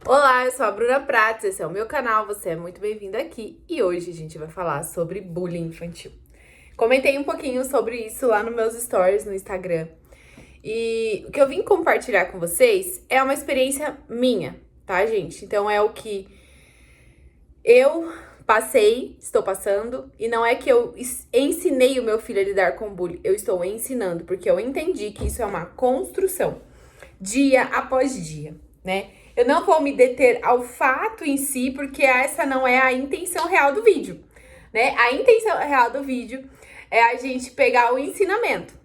Olá, eu sou a Bruna Prates, esse é o meu canal, você é muito bem-vindo aqui e hoje a gente vai falar sobre bullying infantil. Comentei um pouquinho sobre isso lá nos meus stories no Instagram e o que eu vim compartilhar com vocês é uma experiência minha, tá, gente? Então é o que eu passei, estou passando, e não é que eu ensinei o meu filho a lidar com bullying, eu estou ensinando porque eu entendi que isso é uma construção, dia após dia, né? Eu não vou me deter ao fato em si, porque essa não é a intenção real do vídeo, né? A intenção real do vídeo é a gente pegar o ensinamento.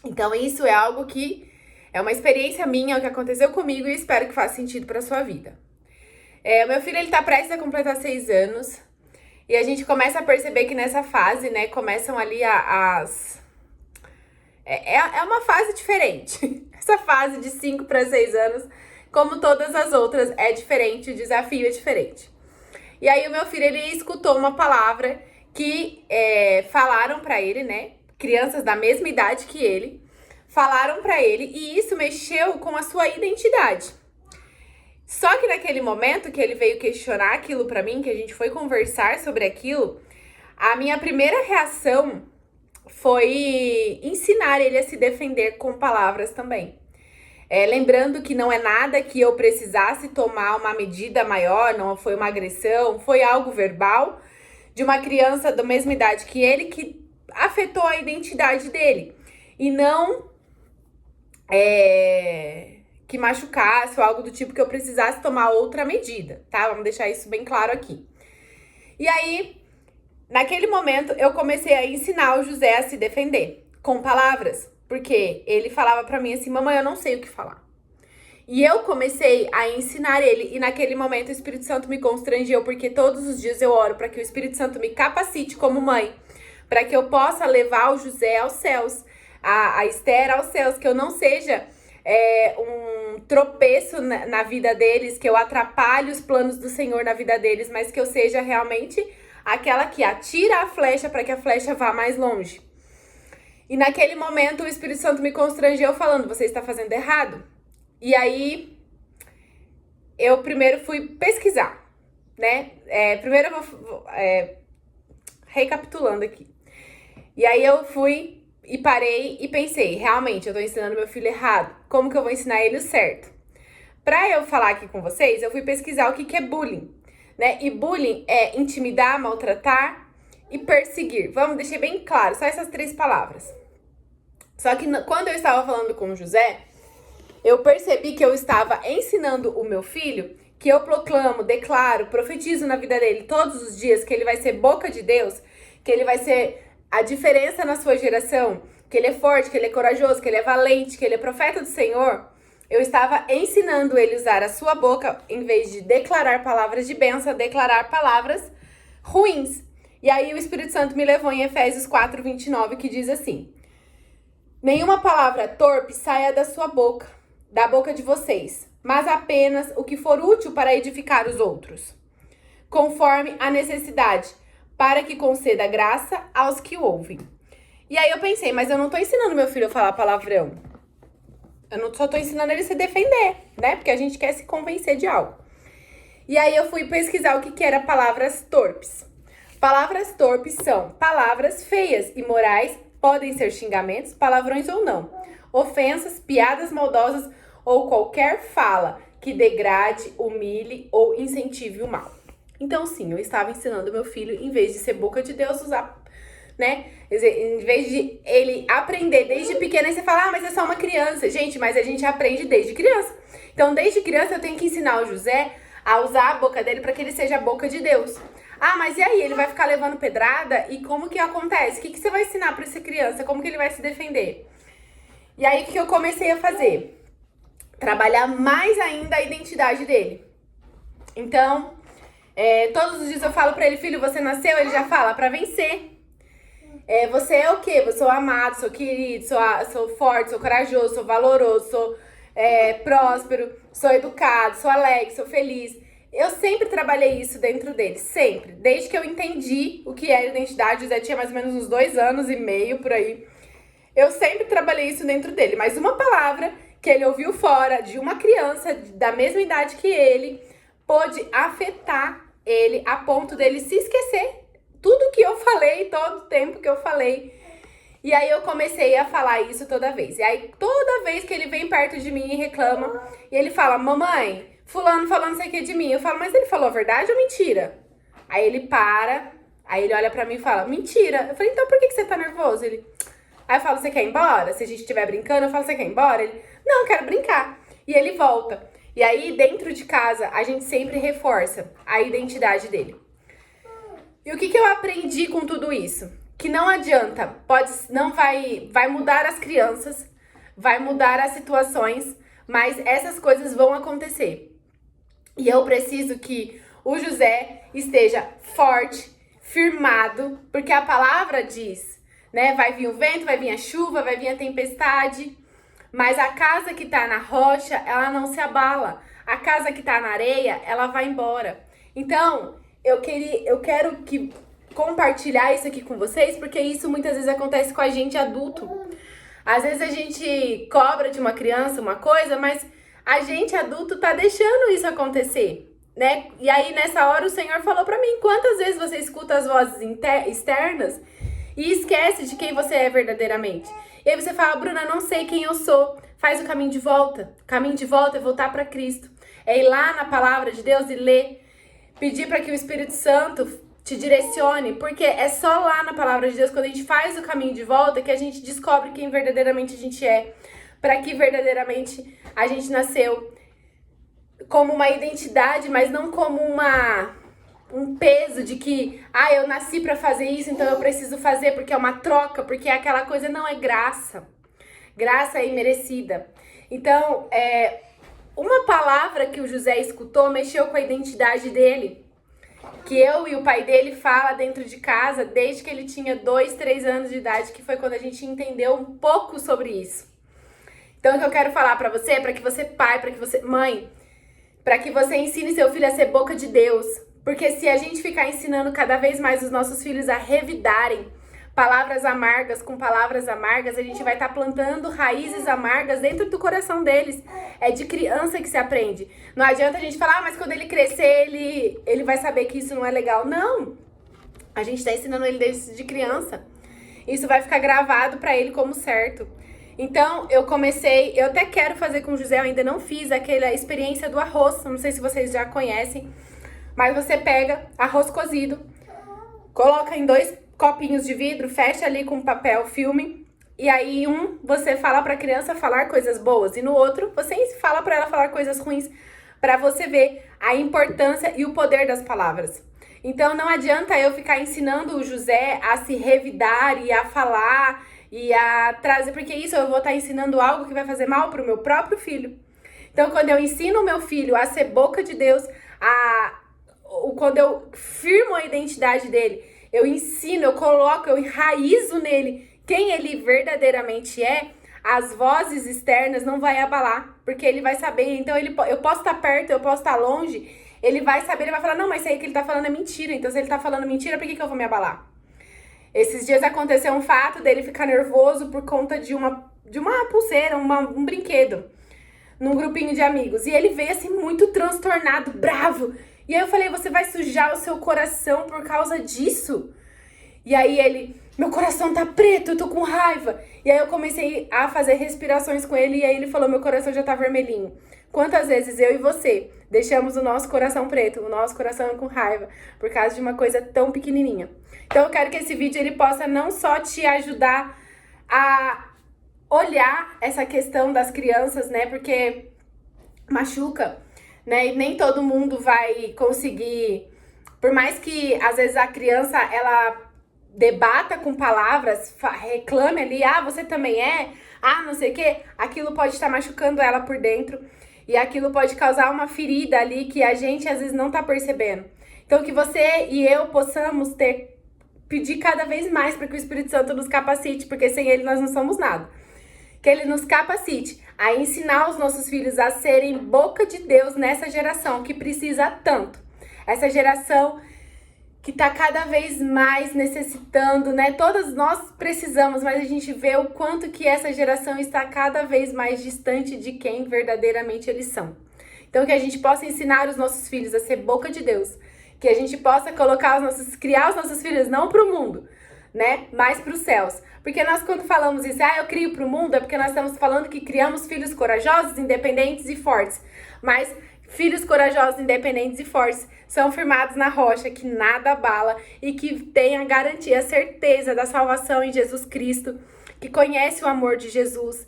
Então, isso é algo que é uma experiência minha, o que aconteceu comigo e espero que faça sentido para sua vida. O meu filho, ele tá prestes a completar 6 anos e a gente começa a perceber que nessa fase, né, começam ali É uma fase diferente. Essa fase de 5 para 6 anos, como todas as outras, é diferente, o desafio é diferente. E aí o meu filho, ele escutou uma palavra que falaram pra ele, né? Crianças da mesma idade que ele, falaram pra ele e isso mexeu com a sua identidade. Só que naquele momento que ele veio questionar aquilo pra mim, que a gente foi conversar sobre aquilo, a minha primeira reação foi ensinar ele a se defender com palavras também. Lembrando que não é nada que eu precisasse tomar uma medida maior, não foi uma agressão, foi algo verbal de uma criança da mesma idade que ele que afetou a identidade dele. E não que machucasse ou algo do tipo que eu precisasse tomar outra medida, tá? Vamos deixar isso bem claro aqui. E aí, naquele momento, eu comecei a ensinar o José a se defender com palavras, porque ele falava pra mim assim: mamãe, eu não sei o que falar. E eu comecei a ensinar ele, e naquele momento o Espírito Santo me constrangeu, porque todos os dias eu oro para que o Espírito Santo me capacite como mãe, para que eu possa levar o José aos céus, a Esther aos céus, que eu não seja um tropeço na vida deles, que eu atrapalhe os planos do Senhor na vida deles, mas que eu seja realmente aquela que atira a flecha para que a flecha vá mais longe. E naquele momento o Espírito Santo me constrangeu falando: você está fazendo errado. E aí eu primeiro fui pesquisar, né? Primeiro eu vou recapitulando aqui. E aí eu fui e parei e pensei: realmente, eu tô ensinando meu filho errado. Como que eu vou ensinar ele o certo? Pra eu falar aqui com vocês, eu fui pesquisar o que é bullying, né? E bullying é intimidar, maltratar e perseguir. Vamos deixar bem claro, só essas 3 palavras. Só que quando eu estava falando com o José, eu percebi que eu estava ensinando o meu filho que eu proclamo, declaro, profetizo na vida dele todos os dias que ele vai ser boca de Deus, que ele vai ser a diferença na sua geração, que ele é forte, que ele é corajoso, que ele é valente, que ele é profeta do Senhor. Eu estava ensinando ele a usar a sua boca, em vez de declarar palavras de bênção, declarar palavras ruins. E aí o Espírito Santo me levou em Efésios 4:29, que diz assim: nenhuma palavra torpe saia da boca de vocês, mas apenas o que for útil para edificar os outros, conforme a necessidade, para que conceda graça aos que ouvem. E aí eu pensei, mas eu não tô ensinando meu filho a falar palavrão. Eu só tô ensinando ele a se defender, né? Porque a gente quer se convencer de algo. E aí eu fui pesquisar o que era palavras torpes. Palavras torpes são palavras feias, imorais, podem ser xingamentos, palavrões ou não, ofensas, piadas maldosas ou qualquer fala que degrade, humilhe ou incentive o mal. Então, sim, eu estava ensinando meu filho, em vez de ser boca de Deus, usar, né? Em vez de ele aprender desde pequeno, aí você fala: ah, mas é só uma criança. Gente, mas a gente aprende desde criança. Então, desde criança, eu tenho que ensinar o José a usar a boca dele para que ele seja a boca de Deus. Ah, mas e aí? Ele vai ficar levando pedrada? E como que acontece? O que você vai ensinar para essa criança? Como que ele vai se defender? E aí, o que eu comecei a fazer? Trabalhar mais ainda a identidade dele. Então, todos os dias eu falo pra ele: filho, você nasceu? Ele já fala: pra vencer. Você é o quê? Eu sou amado, sou querido, sou forte, sou corajoso, sou valoroso, sou próspero, sou educado, sou alegre, sou feliz. Eu sempre trabalhei isso dentro dele, sempre. Desde que eu entendi o que era identidade, o Zé tinha mais ou menos uns 2 anos e meio, por aí. Eu sempre trabalhei isso dentro dele, mas uma palavra que ele ouviu fora de uma criança da mesma idade que ele pôde afetar ele a ponto dele se esquecer tudo que eu falei, todo o tempo que eu falei. E aí eu comecei a falar isso toda vez. E aí toda vez que ele vem perto de mim e reclama, e ele fala, mamãe, fulano falando isso aqui de mim. Eu falo, mas ele falou a verdade ou mentira? Aí ele para, aí ele olha pra mim e fala, mentira. Eu falei, então por que você tá nervoso? Ele... Aí eu falo, você quer ir embora? Se a gente estiver brincando, eu falo, você quer ir embora? Ele, não, eu quero brincar. E ele volta. E aí, dentro de casa, a gente sempre reforça a identidade dele. E o que eu aprendi com tudo isso? Que não adianta, vai mudar as crianças, vai mudar as situações, mas essas coisas vão acontecer. E eu preciso que o José esteja forte, firmado, porque a palavra diz, né? Vai vir o vento, vai vir a chuva, vai vir a tempestade, mas a casa que tá na rocha, ela não se abala. A casa que tá na areia, ela vai embora. Então, eu quero compartilhar isso aqui com vocês, porque isso muitas vezes acontece com a gente adulto. Às vezes a gente cobra de uma criança uma coisa, mas a gente adulto tá deixando isso acontecer, né? E aí nessa hora o Senhor falou pra mim, quantas vezes você escuta as vozes externas e esquece de quem você é verdadeiramente? E aí você fala, Bruna, não sei quem eu sou. Faz o caminho de volta. O caminho de volta é voltar pra Cristo. É ir lá na palavra de Deus e ler. Pedir para que o Espírito Santo te direcione, porque é só lá na palavra de Deus, quando a gente faz o caminho de volta, que a gente descobre quem verdadeiramente a gente é, para que verdadeiramente a gente nasceu como uma identidade, mas não como um peso de que, eu nasci para fazer isso, então eu preciso fazer porque é uma troca, porque é aquela coisa, não, é graça. Graça é imerecida. Então, uma palavra que o José escutou mexeu com a identidade dele, que eu e o pai dele fala dentro de casa desde que ele tinha 2, 3 anos de idade, que foi quando a gente entendeu um pouco sobre isso. Então, o que eu quero falar pra você é pra que você, pai, pra que você, mãe, pra que você ensine seu filho a ser boca de Deus. Porque se a gente ficar ensinando cada vez mais os nossos filhos a revidarem palavras amargas com palavras amargas, a gente vai estar plantando raízes amargas dentro do coração deles. É de criança que se aprende. Não adianta a gente falar, mas quando ele crescer, ele vai saber que isso não é legal. Não! A gente está ensinando ele desde criança. Isso vai ficar gravado para ele como certo. Então, eu até quero fazer com o José, eu ainda não fiz aquela experiência do arroz. Não sei se vocês já conhecem, mas você pega arroz cozido, coloca em 2 copinhos de vidro, fecha ali com papel filme, e aí você fala pra criança falar coisas boas, e no outro você fala pra ela falar coisas ruins, pra você ver a importância e o poder das palavras. Então não adianta eu ficar ensinando o José a se revidar e a falar e a trazer, porque isso eu vou estar ensinando algo que vai fazer mal pro meu próprio filho. Então quando eu ensino o meu filho a ser boca de Deus, quando eu firmo a identidade dele, eu ensino, eu coloco, eu enraizo nele quem ele verdadeiramente é, as vozes externas não vai abalar, porque ele vai saber. Então eu posso estar perto, eu posso estar longe, ele vai saber, ele vai falar, não, mas isso aí que ele tá falando é mentira, então se ele tá falando mentira, por que eu vou me abalar? Esses dias aconteceu um fato dele ficar nervoso por conta de uma pulseira, um brinquedo, num grupinho de amigos, e ele veio assim muito transtornado, bravo. E aí eu falei, você vai sujar o seu coração por causa disso? E aí ele, meu coração tá preto, eu tô com raiva. E aí eu comecei a fazer respirações com ele e aí ele falou, meu coração já tá vermelhinho. Quantas vezes eu e você deixamos o nosso coração preto, o nosso coração com raiva, por causa de uma coisa tão pequenininha? Então eu quero que esse vídeo ele possa não só te ajudar a olhar essa questão das crianças, né? Porque machuca, né? E nem todo mundo vai conseguir, por mais que às vezes a criança ela debata com palavras, reclame ali, você também é, não sei o quê, aquilo pode estar machucando ela por dentro e aquilo pode causar uma ferida ali que a gente às vezes não tá percebendo. Então que você e eu possamos pedir cada vez mais para que o Espírito Santo nos capacite, porque sem ele nós não somos nada. Que ele nos capacite a ensinar os nossos filhos a serem boca de Deus nessa geração que precisa tanto. Essa geração que tá cada vez mais necessitando, né? Todas nós precisamos, mas a gente vê o quanto que essa geração está cada vez mais distante de quem verdadeiramente eles são. Então, que a gente possa ensinar os nossos filhos a ser boca de Deus, que a gente possa criar os nossos filhos não para o mundo, né? Mas para os céus. Porque nós, quando falamos isso, eu crio para o mundo, é porque nós estamos falando que criamos filhos corajosos, independentes e fortes. Mas filhos corajosos, independentes e fortes são firmados na rocha, que nada abala e que tem a garantia, a certeza da salvação em Jesus Cristo, que conhece o amor de Jesus,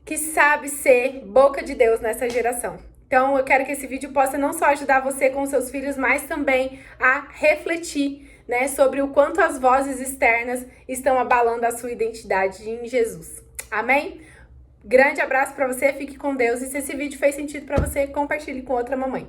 que sabe ser boca de Deus nessa geração. Então, eu quero que esse vídeo possa não só ajudar você com seus filhos, mas também a refletir, né, sobre o quanto as vozes externas estão abalando a sua identidade em Jesus. Amém? Grande abraço para você, fique com Deus. E se esse vídeo fez sentido para você, compartilhe com outra mamãe.